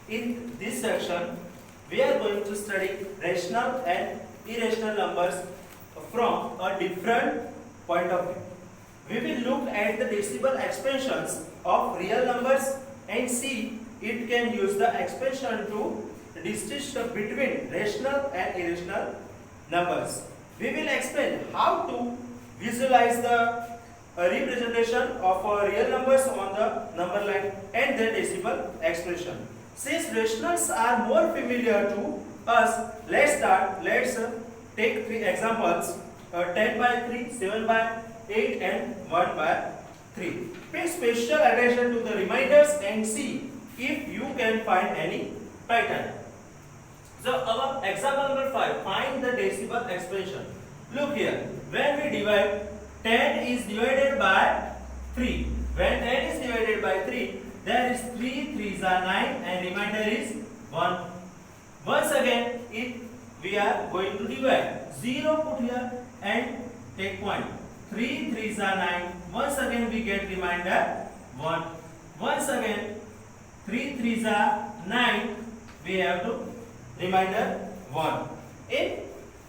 In this section, we are going to study rational and irrational numbers from a different point of view. We will look at the decimal expansions of real numbers and see it can use the expansion to distinguish between rational and irrational numbers. We will explain how to visualize the representation of real numbers on the number line and their decimal expression. Since rationals are more familiar to us, let's start. Let's take three examples: 10 by 3, 7 by 8, and 1 by 3. Pay special attention to the reminders and see if you can find any pattern. So our example number 5, find the decimal expression. Look here, when we divide 10 is divided by 3. When 10 is divided by 3, there is 3 3s are 9 and remainder is 1. Once again, if we are going to divide, 0 put here and take point. 3 3s are 9. Once again we get remainder 1. Once again 3 3s are 9. We have to remainder 1.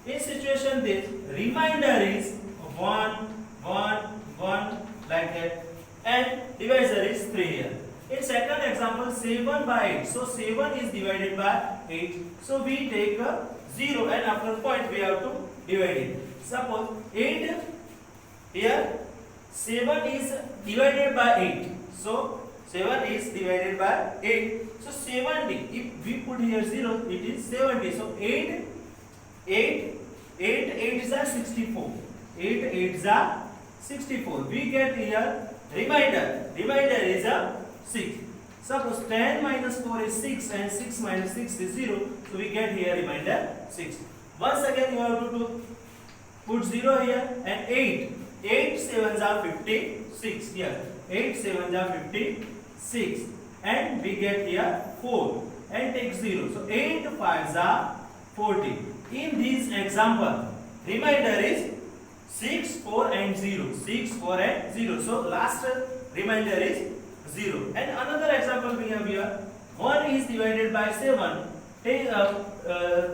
In situation this remainder is 1 1 1 like that and divisor is 3 here. In second example 7 by 8. So 7 is divided by 8. So we take a 0 and after point we have to divide it. Suppose 8 here 7 is divided by 8. So 7 is divided by 8. So 70. If we put here 0, it is 70. So 8 is a 64. 8 8s are 64. We get here remainder. Remainder is a 6. Suppose 10 minus 4 is 6 and 6 minus 6 is 0. So we get here remainder 6. Once again you have to put 0 here and 8. 8 7s are 56 here. 8 7s are 56 and we get here 4 and take 0. So 8 5s are 40. In this example, remainder is 6 4 and 0. 6 4 and 0. So last remainder is 0. And another example we have here, 1 is divided by 7. Take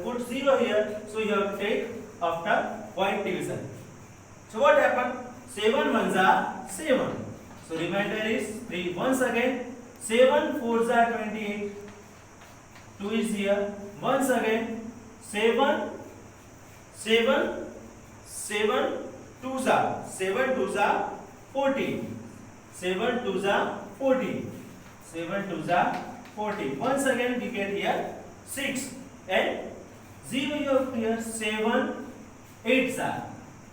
put 0 here. So you have to take after point division. So what happened? 7 ones are 7. So remainder is 3. Once again 7 4s are 28. 2 is here. Once again 7 2s are 14. 7 2s are 14. 7 2s are 14. Once again we get here 6 and 0 you have here 7 8s are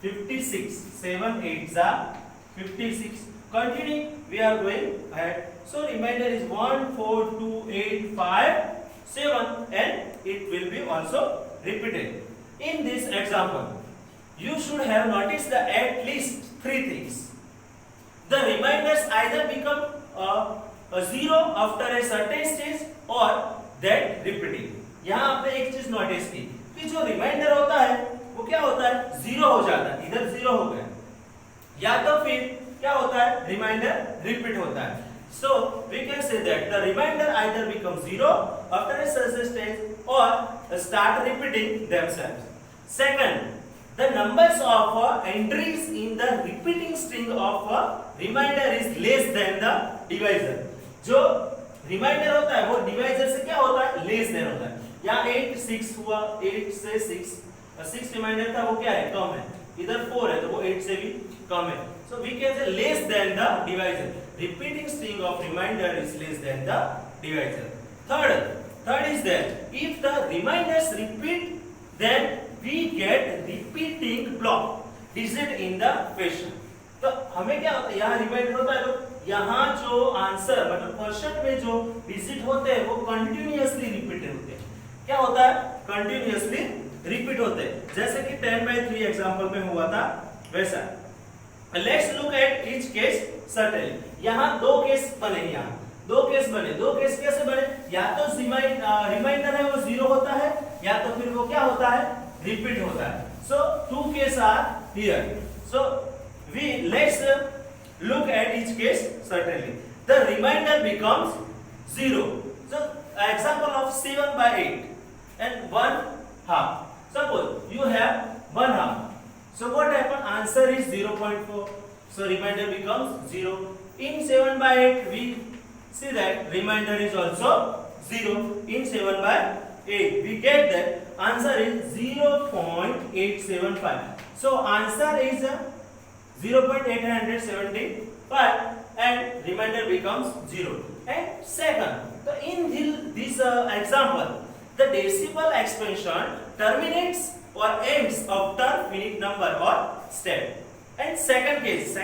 56. 7 8s are 56. Continuing, we are going ahead. So remainder is 1 4 2 8 5 7 and it will be also repeated. In this example, you should have noticed the at least 3 things. The reminders either become a 0 after a certain stage or that repeating. यहाँ आपने एक चीज notice की कि जो reminder होता है वो क्या होता है 0 हो जाता है. इधर 0 हो गया या तो फिर क्या होता है रिमाइंडर रिपीट होता है. So we can say that the remainder either becomes 0 after a certain stage or start repeating themselves. Second, the numbers of entries in the repeating string of remainder is less than the divisor. जो reminder होता है वो divisor से क्या होता है less than होता है. यहाँ 8 6 हुआ 8 से 6 रिमाइंडर था वो क्या है कम है. इधर 4 है तो वो 8 से भी कम है. So we can say less than the divisor. Repeating string of remainder is less than the divisor. Third is that if the reminders repeat, then we get repeating block digit in the question. तो हमें क्या होता है यहाँ reminder होता है तो यहाँ जो आंसर मतलब क्वेश्चन में जो डिजिट होते हैं वो कंटिन्यूअसली रिपीटेड होते हैं. क्या होता है कंटिन्यूअसली रिपीट होते हैं. जैसे कि 10 by 3 एग्जांपल में हुआ था वैसा. Let's look at each case certainly. यहाँ दो केस बने. यहाँ दो केस बने. दो केस कैसे बने? या तो रिमाइंडर है वो 0 होता है या तो फिर वो क्या होता है रिपीट होता है. So two cases are here. So let's look at each case certainly. The remainder becomes 0. So example of 7 by 8 and 1 half. Suppose you have 1 half. So what happen? Answer is 0.4. So remainder becomes 0. In 7 by 8 we see that remainder is also 0. In 7 by 8 we get that answer is 0.875. So answer is 0.875 and remainder becomes 0. And second, in this example, the decimal expansion terminates or ends after finite number or step. And second case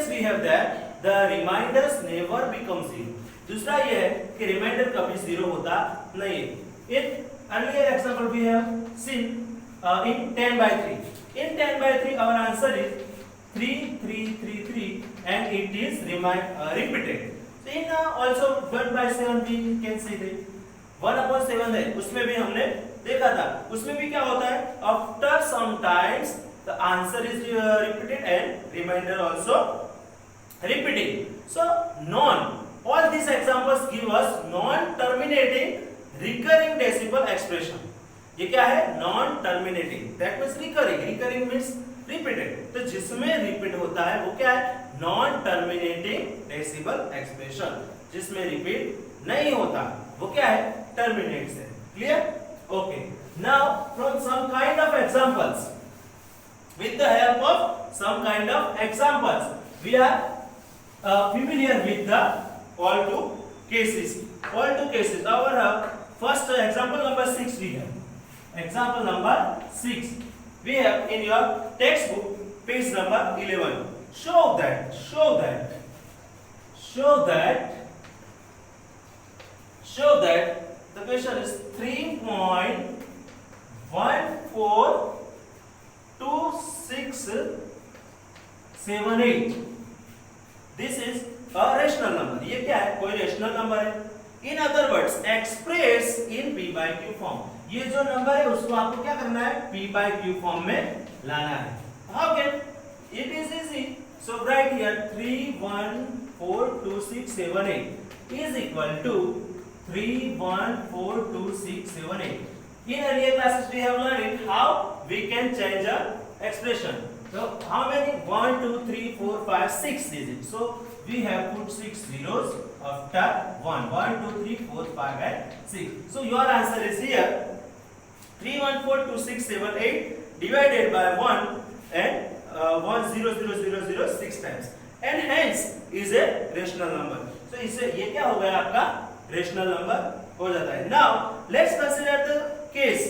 we have that the reminders never become 0. दूसरा ये है कि reminder कभी 0 होता नहीं है. In earlier example we have seen in 10 by 3. In 10 by 3 our answer is 3 and it is repeated. So in also 1 by 7 we can see that 1/7 है, उसमें भी हमने देखा था. उसमें भी क्या होता है? After some times the answer is repeated and remainder also repeating. So all these examples give us non-terminating recurring decimal expression. ये क्या है? Non-terminating. That means recurring. Recurring means repeated. तो जिसमें repeat होता है वो क्या है? Non-terminating decimal expression. जिसमें repeat नहीं होता वो क्या है? Terminates है. Clear? Okay. Now from some kind of examples, with the help of some kind of examples, we are familiar with the all two cases. Our first example number 6 we have. Example number 6 we have in your textbook, page number 11. Show that the question is 3.142678. This is a rational number. ये क्या है? कोई rational number है. In other words, express in p by q form. ये जो number है उसको आपको क्या करना है? p by q form में लाना है. How can? It is easy. So write here 3142678 is equal to 3142678. In earlier classes we have learned how we can change a expression. So how many? 1, 2, 3, 4, 5, 6 digits. So we have put 6 zeros after 1. 1, 2, 3, 4, 5 and 6. So your answer is here 3142678 divided by 1 and 10000 6 times. And hence is a rational number. So इससे ये क्या हो गया? आपका rational number हो जाता है. Now let's consider the case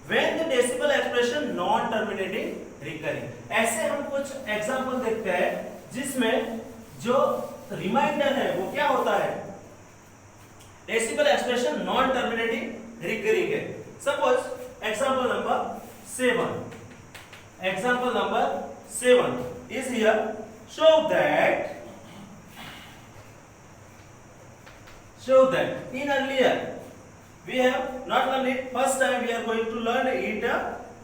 when the decimal expression non-terminating recurring. ऐसे हम कुछ एग्जांपल देखते हैं जिसमें जो रिमाइंडर है वो क्या होता है? Decimal expression non terminating recurring है. Suppose example number 7 is here. Show that in earlier we have not learned it. First time we are going to learn it.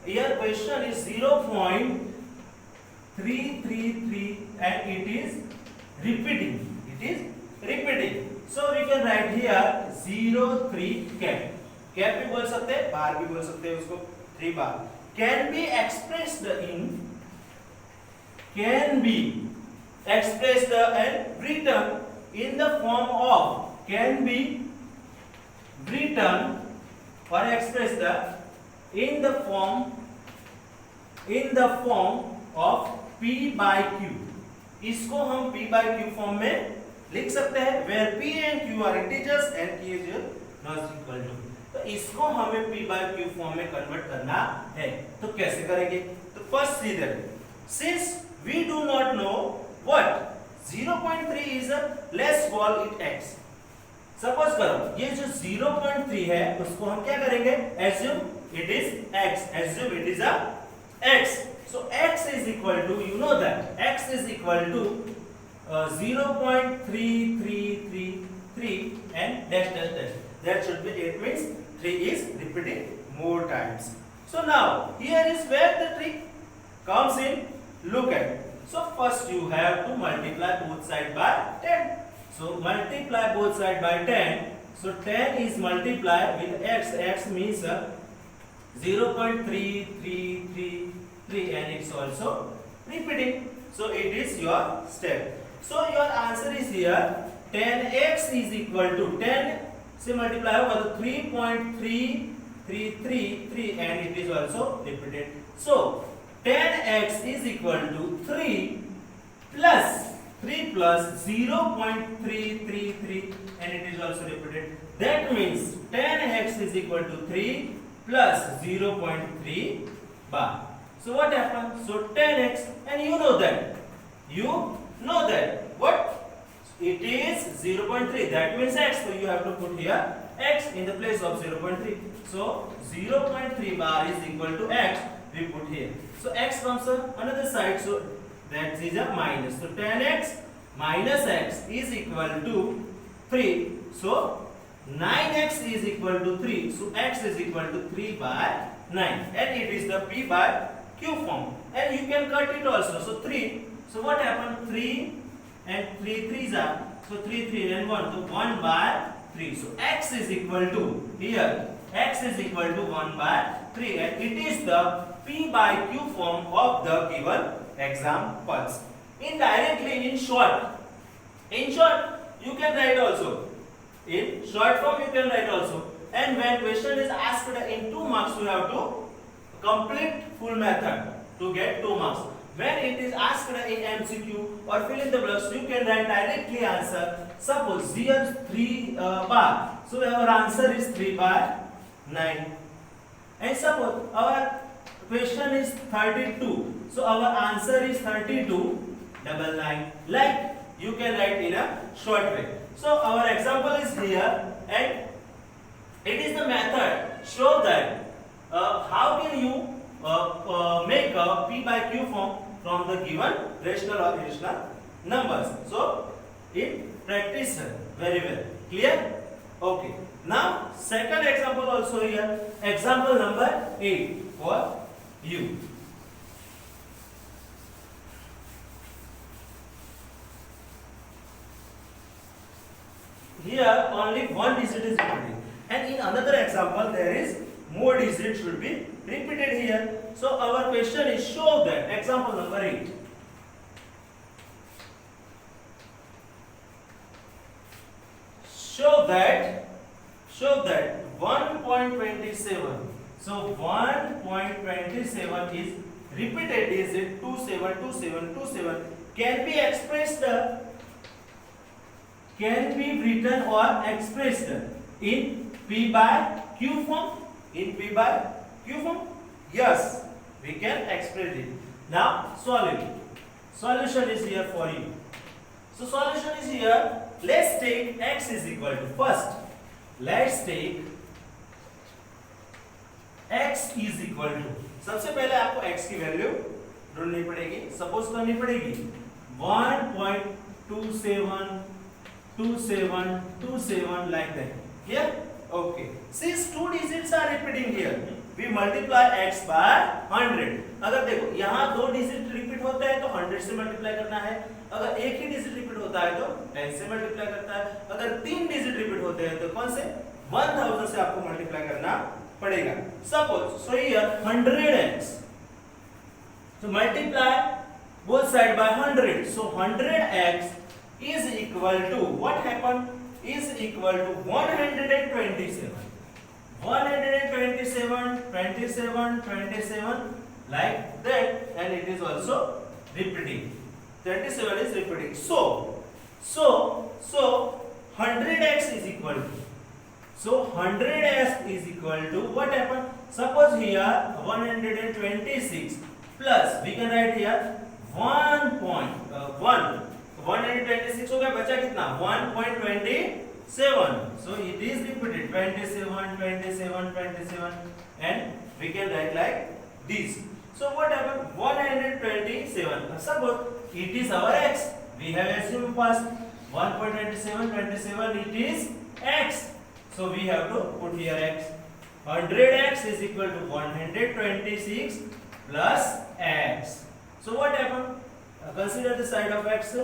Here question is 0.333 and it is repeating. So we can write here 03 cap भी बोल सकते हैं, बार भी बोल सकते हैं उसको. 3 बार can be expressed and written in the form of in the form of p by q. इसको हम p by q फॉर्म में लिख सकते हैं where p and q are integers and q is not equal to. तो इसको हमें p by q form में कन्वर्ट करना है. तो कैसे करेंगे? तो first see that since we do not know what 0.3 is, let's call it x. Suppose करो ये जो 0.3 है उसको हम क्या करेंगे? assume it is x. So x is equal to, you know that x is equal to 0.3333 and dash. That should be, it means 3 is repeating more times. So now here is where the trick comes in. Look at. So first you have to multiply both sides by 10. So multiply both sides by 10 So 10 is multiplied with x. X means 0.3333 and it's also repeating. So it is your step. So your answer is here 10x is equal to 10 से multiply होगा तो 3.3333 and it is also repeated. So 10x is equal to 3 plus 0.333 and it is also repeated. That means 10x is equal to 3 plus 0.3 bar. So what happens? So 10x, and you know that what it is 0.3, that means x, so you have to put here x in the place of 0.3. So 0.3 bar is equal to x, we put here. So x comes on another side, so that is a minus. So 10x minus x is equal to 3. So 9x is equal to 3. So x is equal to 3 by 9. And it is the P by Q form. And you can cut it also. So 3. So what happened? 3 and 3 3s are. So 3 and 1. So 1 by 3. So x is equal to, here, x is equal to 1 by 3. And it is the P by Q form of the given examples. Indirectly, in short, you can write also. In short form, you can write also. And when question is asked in 2 marks, you have to complete full method to get 2 marks. When it is asked in MCQ or fill in the blanks, you can write directly answer. Suppose here 3 bar. So our answer is 3 by 9. And suppose our question is 32. So our answer is 3299. Like you can write in a short way. So our example is here, and it is the method show that how can you make a P by Q form from the given rational or irrational numbers. So in practice very well. Clear? Okay. Now second example also here. Example number 8 for you. Here only one digit is repeated, and in another example there is more digit should be repeated here. So our question is show that, example number 8. Show that 1.27. So 1.27 is repeated digit 272727 can be expressed, can be written or expressed in P by Q form. In P by Q form? Yes, we can express it. Now solve it. Solution is here for you. So solution is here. Let's take x is equal to, first let's take x is equal to, सबसे पहले आपको x की value ढूंढनी पड़ेगी. Suppose करनी पड़ेगी 1.272727 like that. Here? Okay. Since 2 digits are repeating here, we multiply x by 100. अगर देखो यहाँ 2 डिजिट रिपीट होता है तो 100 से मल्टीप्लाई करना है. अगर एक ही डिजिट रिपीट होता है तो 10 से मल्टीप्लाई करता है. अगर 3 डिजिट रिपीट होते हैं तो कौन से 1000 से आपको मल्टीप्लाई करना पड़ेगा. Suppose so here 100x. So multiply both side by 100. So 100x is equal to, what happened? Is equal to 127. 127 like that, and it is also repeating. 27 is repeating. So 100x is equal to, so 100x is equal to, what happened? Suppose here 126 plus, we can write here 1.26 हो गया, बचा कितना 1.27. So it is repeated 27 and we can write like this. So what happened? 127. Suppose it is our x. We have assumed first 1.27 it is x. So we have to put here x. 100x is equal to 126 plus x. So what happened? Consider the side of x.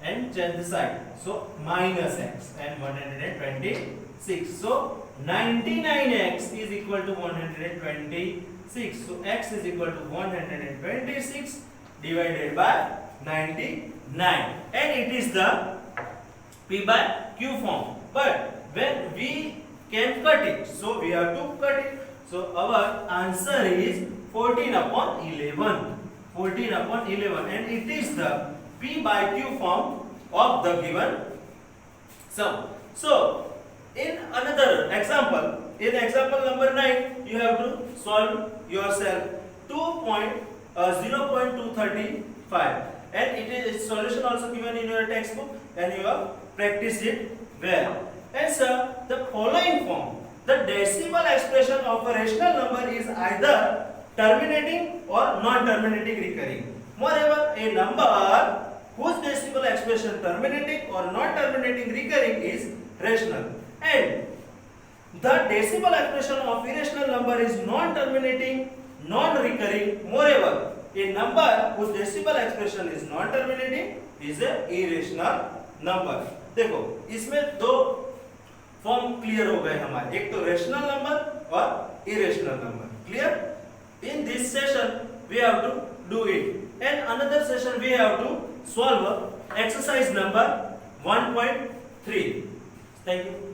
and change the sign. So minus x and 126. So 99x is equal to 126. So x is equal to 126 divided by 99, and it is the P by Q form. But when we can cut it, so we have to cut it. So our answer is 14 upon 11. 14 upon 11, and it is the P by Q form of the given sum. So in another example, in example number 9, you have to solve yourself 0.235, and it is solution also given in your textbook, and you have practiced it well. And sir, the following form, the decimal expression of a rational number is either terminating or non-terminating recurring. Moreover, a number whose decimal expression terminating or non-terminating recurring is rational, and the decimal expression of irrational number is non-terminating, non-recurring. Moreover, a number whose decimal expression is non-terminating is a irrational number. देखो इसमें दो form clear हो गए हमारे, एक तो rational number और irrational number. Clear? In this session we have to do it, and another session we have to solve exercise number 1.3. Thank you.